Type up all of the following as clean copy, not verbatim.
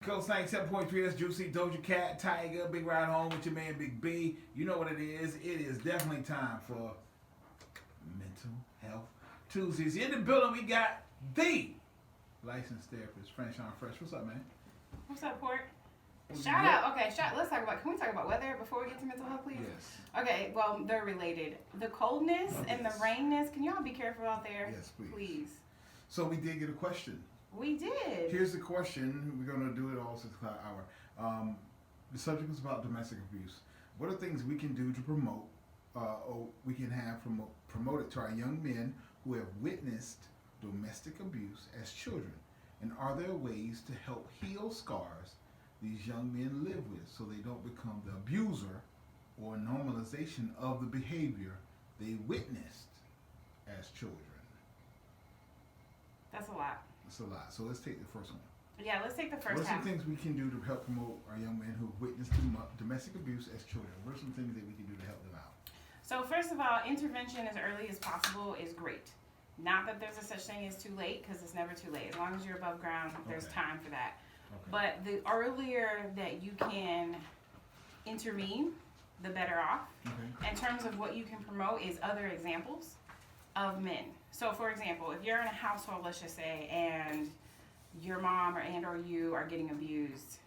Coast 97.3, that's Juicy, Doja Cat, Tiger, Big Ride Home with your man Big B. You know what it is. It is definitely time for Mental Health Tuesdays. In the building, we got the licensed therapist, Franchon Fresh. What's up, man? What's up, Port? Shout out. Okay, let's talk about, can we talk about weather before we get to mental health, please? Yes. Okay, well, they're related. The coldness and the rainness, can y'all be careful out there? Yes, please. Please. So we did get a question. We did. Here's the question. We're going to do it all 6 o'clock hour. The subject was about domestic abuse. What are things we can do to promote, or we can have promoted to our young men who have witnessed domestic abuse as children? And are there ways to help heal scars these young men live with so they don't become the abuser or normalization of the behavior they witnessed as children? That's a lot. That's a lot. So let's take the first one. Yeah, let's take the first What are some half. things we can do to help promote our young men who witnessed domestic abuse as children? What are some things that we can do to help them out? So first of all, intervention as early as possible is great. Not that there's a such thing as too late, because it's never too late. As long as you're above ground, there's time for that. Okay. But the earlier that you can intervene, the better off. Okay. In terms of what you can promote is other examples of men. So for example, if you're in a household, let's just say, and your mom or you are getting abused,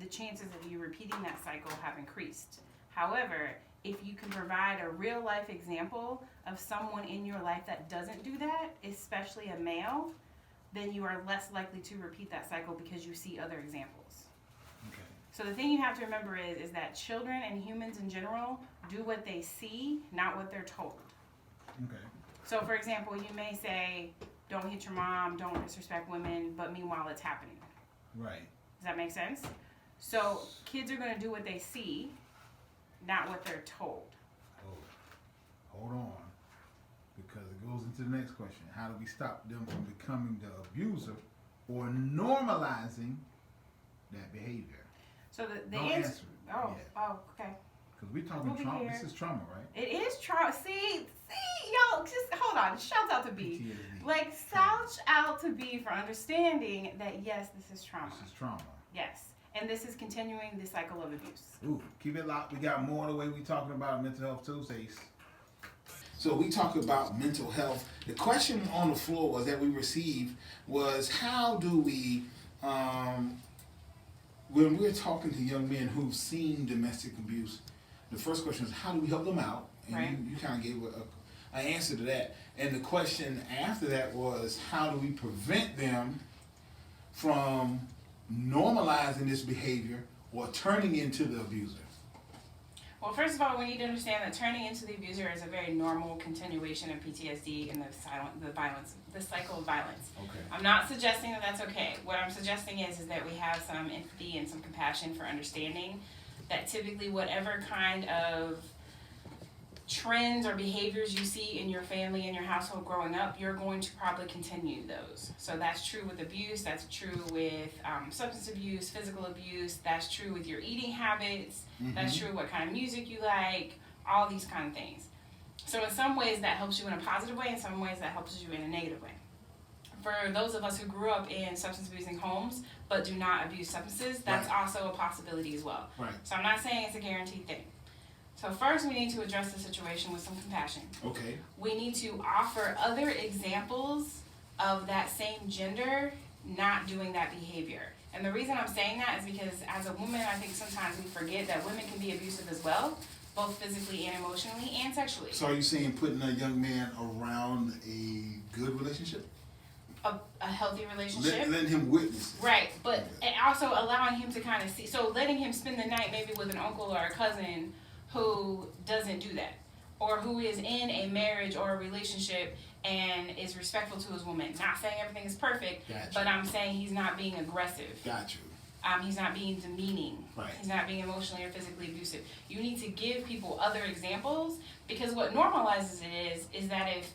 the chances of you repeating that cycle have increased. However, if you can provide a real life example of someone in your life that doesn't do that, especially a male, then you are less likely to repeat that cycle because you see other examples. Okay. So the thing you have to remember is that children and humans in general do what they see, not what they're told. Okay. So for example, you may say, don't hit your mom, don't disrespect women, but meanwhile it's happening. Right. Does that make sense? So kids are going to do what they see, not what they're told. Hold on. Because it goes into the next question. How do we stop them from becoming the abuser or normalizing that behavior? So the Don't answer. answer it. Oh, yet. oh, okay. Because we're talking Over trauma. here. This is trauma, right? It is trauma. See, y'all, just hold on. Shout out to B. PTSD. Like, shout out to B for understanding that yes, this is trauma. This is trauma. Yes. And this is continuing the cycle of abuse. Ooh, keep it locked. We got more the way we talking about Mental Health Tuesdays. So we talk about mental health. The question on the floor was that we received was how do we, when we're talking to young men who've seen domestic abuse, the first question is how do we help them out? And Right. you kind of gave an answer to that. And the question after that was how do we prevent them from normalizing this behavior or turning into the abuser? Well, first of all, we need to understand that turning into the abuser is a very normal continuation of PTSD and the cycle of violence. Okay. I'm not suggesting that that's okay. What I'm suggesting is that we have some empathy and some compassion for understanding that typically whatever kind of trends or behaviors you see in your family and your household growing up, you're going to probably continue those. So that's true with abuse, that's true with substance abuse, physical abuse, that's true with your eating habits, that's true what kind of music you like, all these kind of things. So in some ways that helps you in a positive way, in some ways that helps you in a negative way. For those of us who grew up in substance abusing homes but do not abuse substances, that's also a possibility as well. Right. So I'm not saying it's a guaranteed thing. So first we need to address the situation with some compassion. Okay. We need to offer other examples of that same gender not doing that behavior. And the reason I'm saying that is because as a woman, I think sometimes we forget that women can be abusive as well, both physically and emotionally and sexually. So are you saying putting a young man around a good relationship? A healthy relationship. Letting him witness it. Right, but also allowing him to kind of see, so letting him spend the night maybe with an uncle or a cousin who doesn't do that, or who is in a marriage or a relationship and is respectful to his woman. Not saying everything is perfect, Gotcha. but I'm saying he's not being aggressive. Got you. He's not being demeaning. Right. He's not being emotionally or physically abusive. You need to give people other examples, because what normalizes it is that if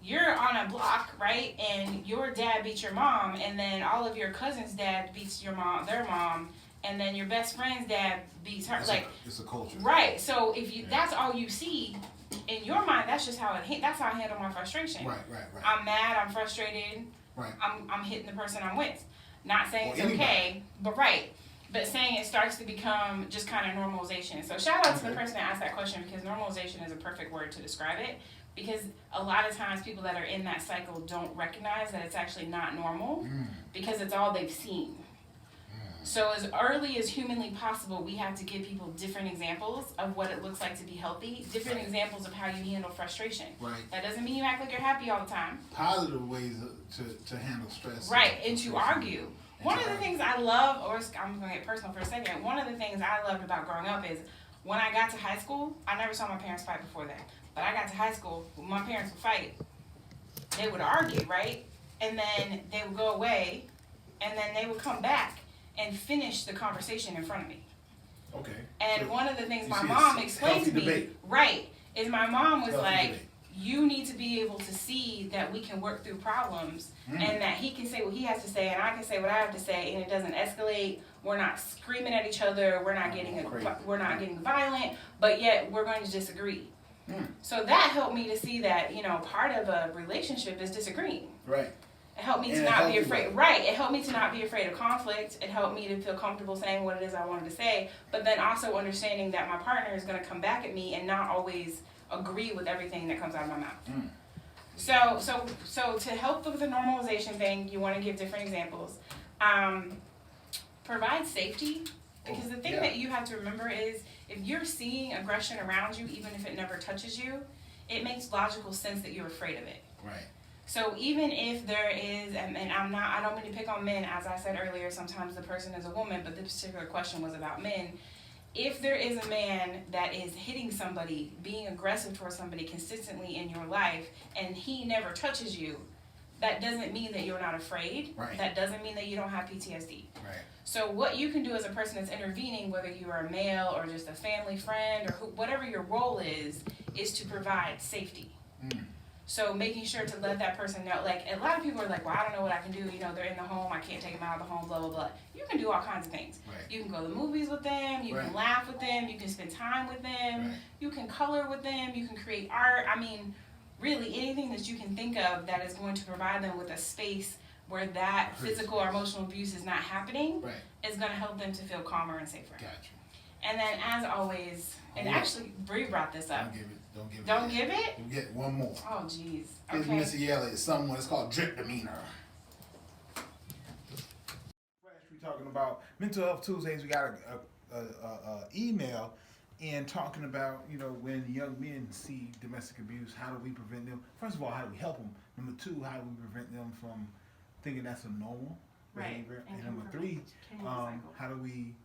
you're on a block, right, and your dad beats your mom, and then all of your cousins' dad beats their mom, and then your best friend's dad beats her, It's a culture. Right. So if you that's all you see in your mind, that's just how that's how I handle my frustration. Right. I'm mad, I'm frustrated, Right. I'm hitting the person I'm with. Not saying Or it's anybody. okay, but right. But saying it starts to become just kind of normalization. So shout out to the person that asked that question, because normalization is a perfect word to describe it. Because a lot of times people that are in that cycle don't recognize that it's actually not normal because it's all they've seen. So as early as humanly possible, we have to give people different examples of what it looks like to be healthy, different examples of how you handle frustration. Right. That doesn't mean you act like you're happy all the time. Positive ways to handle stress. Right, and to argue. One of the things I love, or I'm going to get personal for a second, one of the things I loved about growing up is when I got to high school, I never saw my parents fight before that. But I got to high school, when my parents would fight, they would argue, right? And then they would go away, and then they would come back and finish the conversation in front of me. Okay. And So one of the things you my see mom a explained to healthy me, debate. right, is my mom was Healthy like, debate. you need to be able to see that we can work through problems and that he can say what he has to say and I can say what I have to say, and it doesn't escalate. We're not screaming at each other. We're not getting violent, but yet we're going to disagree. So that helped me to see that, you know, part of a relationship is disagreeing. Right. It helped me In to a not be healthy afraid. way. Right. It helped me to not be afraid of conflict. It helped me to feel comfortable saying what it is I wanted to say, but then also understanding that my partner is going to come back at me and not always agree with everything that comes out of my mouth. So to help with the normalization thing, you want to give different examples. Provide safety, because the thing that you have to remember is if you're seeing aggression around you, even if it never touches you, it makes logical sense that you're afraid of it. Right. So even if there is, and I don't mean to pick on men, as I said earlier, sometimes the person is a woman, but this particular question was about men. If there is a man that is hitting somebody, being aggressive towards somebody consistently in your life, and he never touches you, that doesn't mean that you're not afraid. Right. That doesn't mean that you don't have PTSD. Right. So what you can do as a person that's intervening, whether you are a male or just a family friend or whatever your role is to provide safety. So making sure to let that person know, like a lot of people are like, well, I don't know what I can do. You know, they're in the home. I can't take them out of the home, blah, blah, blah. You can do all kinds of things. Right. You can go to the movies with them. You can laugh with them. You can spend time with them. Right. You can color with them. You can create art. I mean, really anything that you can think of that is going to provide them with a space where that physical or emotional abuse is not happening is going to help them to feel calmer and safer. Gotcha. And then as always, and actually Bree brought this up. Don't give it. You You get one more. Oh, jeez. Give Okay. Missy Elliott someone. It's called drip demeanor. We're talking about Mental Health Tuesdays. We got a email and talking about, you know, when young men see domestic abuse, how do we prevent them? First of all, how do we help them? Number two, how do we prevent them from thinking that's a normal behavior? And number three, how do we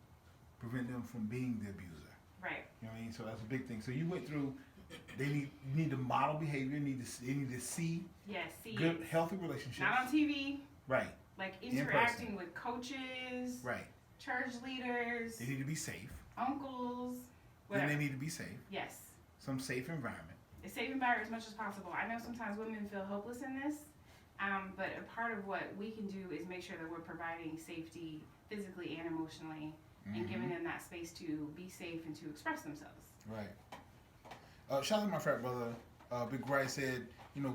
prevent them from being the abuser? Right. You know what I mean? So that's a big thing. So you went through. You need to model behavior. They need to see good, healthy relationships. Not on TV. Right. Like interacting with coaches. Right. Church leaders. They need to be safe. Uncles. Then Whatever. they need to be safe. Yes. Some safe environment. A safe environment as much as possible. I know sometimes women feel hopeless in this, but a part of what we can do is make sure that we're providing safety physically and emotionally, and giving them that space to be safe and to express themselves. Right. Shout out to my frat brother. Big Ray said, you know,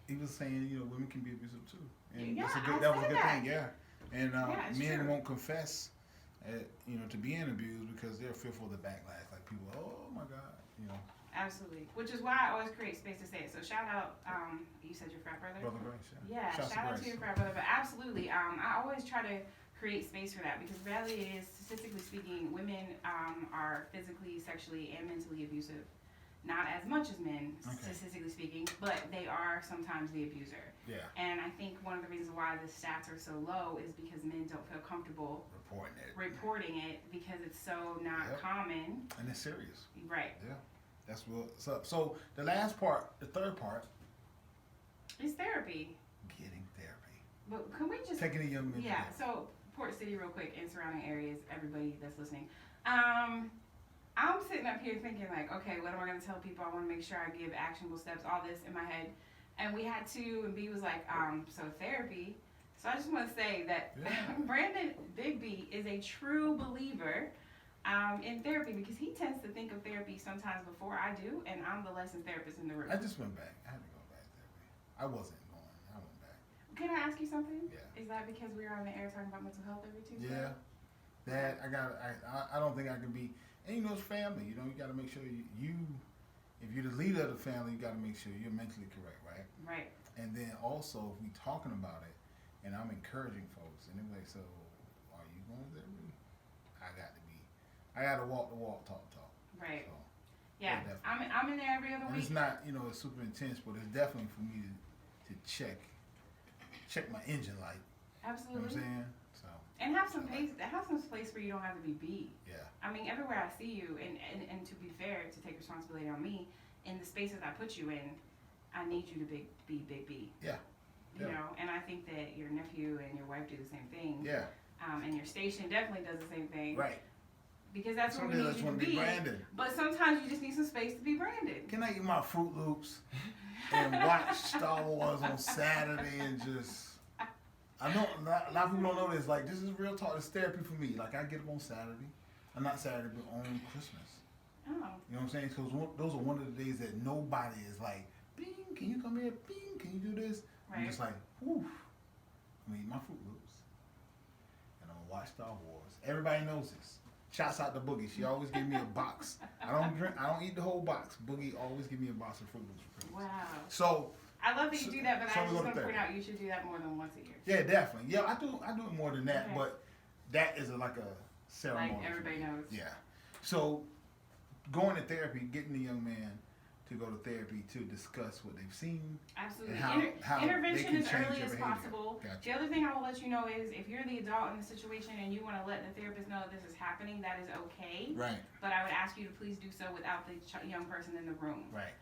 he was saying, you know, women can be abusive too, and that was a good thing. Yeah. And men won't confess, you know, to being abused because they're fearful of the backlash. Like people, oh my God, you know. Absolutely. Which is why I always create space to say it. So shout out, you said your frat brother? Brother Grace, Yeah, shout out to your frat brother. But absolutely, I always try to create space for that because the reality is, statistically speaking, women are physically, sexually, and mentally abusive. Not as much as men, statistically speaking, but they are sometimes the abuser. Yeah. And I think one of the reasons why the stats are so low is because men don't feel comfortable reporting it because it's so not common. And it's serious. Right. Yeah. That's what's up. So the last part, the third part, is therapy. Getting therapy. But can we just taking a young man? Yeah. So Port City, real quick, and surrounding areas, everybody that's listening. I'm sitting up here thinking like, okay, what am I going to tell people? I want to make sure I give actionable steps, all this in my head. And we had to, and B was like, so therapy. So I just want to say that Brandon Big B is a true believer in therapy because he tends to think of therapy sometimes before I do, and I'm the licensed therapist in the room. I just went back. I had to go back therapy. I wasn't going. I went back. Can I ask you something? Yeah. Is that because we're on the air talking about mental health every Tuesday? Yeah. That I don't think I can be. And you know, it's family. You know, you got to make sure you if you're the leader of the family, you got to make sure you're mentally correct, right? Right. And then also, if we talking about it, and I'm encouraging folks, and they're like, so are you going to therapy? I got to walk the walk, talk the talk. Right. So, Yeah. I'm in there every other and week. it's not, you know, it's super intense, but it's definitely for me to check my engine light. Absolutely. You know what I'm saying? So. And have some space where you don't have to be beat. Yeah. I mean, everywhere I see you, and to be fair, to take responsibility on me, in the spaces I put you in, I need you to be big B. Yeah. You know, and I think that your nephew and your wife do the same thing. Yeah. And your station definitely does the same thing. Right. Because that's what we Somebody need else you to want to be branded. But sometimes you just need some space to be branded. Can I eat my Fruit Loops and watch Star Wars on Saturday and just? I know a lot of people don't know this. Like, this is real talk. It's therapy for me. Like, I get up on Saturday. Not Saturday, but on Christmas. Oh. You know what I'm saying? Because those are one of the days that nobody is like, Bing, can you come here? Bing, can you do this? Right. I'm just like, whew. I'm gonna eat my Fruit Loops. And I'm gonna watch Star Wars. Everybody knows this. Shouts out to Boogie. She always give me a box. I don't eat the whole box. Boogie always give me a box of Fruit Loops for Christmas. Wow. So I love that you do that, but so I we just go to want to point therapy. out you should do that more than once a year. yeah, definitely. Yeah, I do it more than that, Okay. but that is like a ceremony. Like everybody knows. Yeah. So going to therapy, getting the young man to go to therapy to discuss what they've seen. Absolutely. And how they Intervention can as change early their as behavior. possible. Gotcha. The other thing I will let you know is if you're the adult in the situation and you want to let the therapist know that this is happening, that is okay. Right. But I would ask you to please do so without the young person in the room. Right.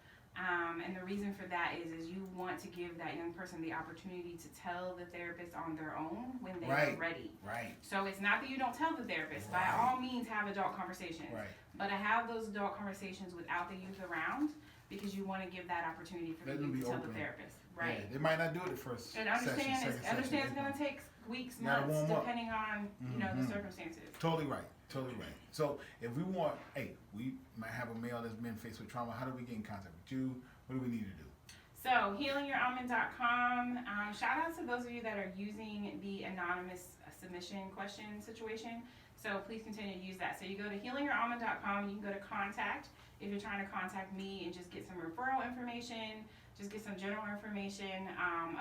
And the reason for that is you want to give that young person the opportunity to tell the therapist on their own when they are Right. ready. Right. So it's not that you don't tell the therapist. By Right. all means, have adult conversations. Right. But I have those adult conversations without the youth around because you want to give that opportunity for Let the them youth be to tell open. the therapist. Right. Yeah, they might not do it the first And session, understand second it's session. going to take weeks, You gotta months, warm up. depending on you know the Mhm. circumstances. Totally right. Totally right. So if we want, hey, we might have a male that's been faced with trauma. How do we get in contact with you? What do we need to do? So healingyouromen.com. Shout out to those of you that are using the anonymous submission question situation. So please continue to use that. So you go to healingyouromen.com and you can go to contact if you're trying to contact me and just get some referral information, just get some general information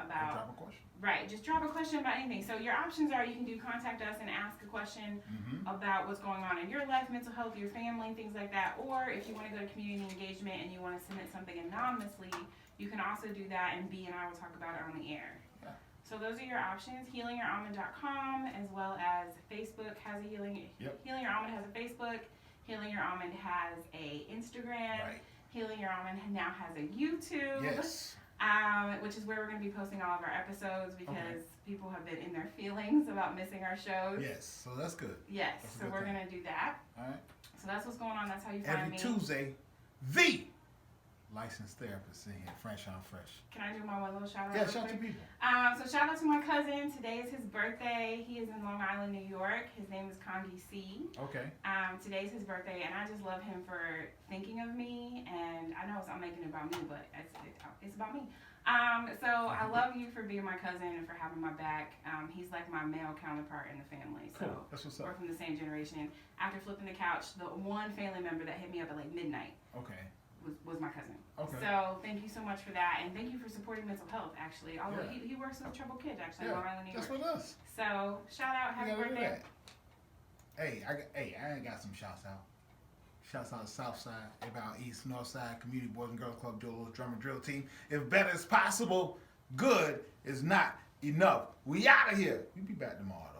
about. Drop a question. Right, just drop a question about anything. So your options are you can do contact us and ask a question Mm-hmm. about what's going on in your life, mental health, your family, things like that. Or if you want to go to community engagement and you want to submit something anonymously, you can also do that and B and I will talk about it on the air. Yeah. So those are your options, healingyouromen.com, as well as Facebook has a Healing Your Almond has a Facebook, Healing Your Almond has a Instagram, Right. Healing Your Almond now has a YouTube. Yes. Which is where we're going to be posting all of our episodes because Okay. people have been in their feelings about missing our shows. Yes. So that's good. Yes, That's a so good we're thing. going to do that. All right. So that's what's going on. That's how you find Every me. Tuesday, the licensed therapist in here, Fresh on Fresh. Can I do my one little shout out? Yeah, real shout to quick? people. So shout out to my cousin. Today is his birthday. He is in Long Island, New York. His name is Kangi C. Okay. Today's his birthday, and I just love him for thinking of me. And I know I'm making it about me, but it's about me. So I love you for being my cousin and for having my back. He's like my male counterpart in the family. So Cool. That's what's we're up. from the same generation. After flipping the couch, the one family member that hit me up at like midnight Okay. was my cousin. Okay. So thank you so much for that, and thank you for supporting mental health. Actually, although Yeah. he works with troubled kids actually in Yeah, Long Island, New that's York. with us. So shout out, happy You gotta do birthday. that. Hey, I got some shouts out. Shouts out to South Side, about East, North Side, Community Boys and Girls Club, Joe's Drummer Drill Team. If better is possible, good is not enough. We out of here. We be back tomorrow.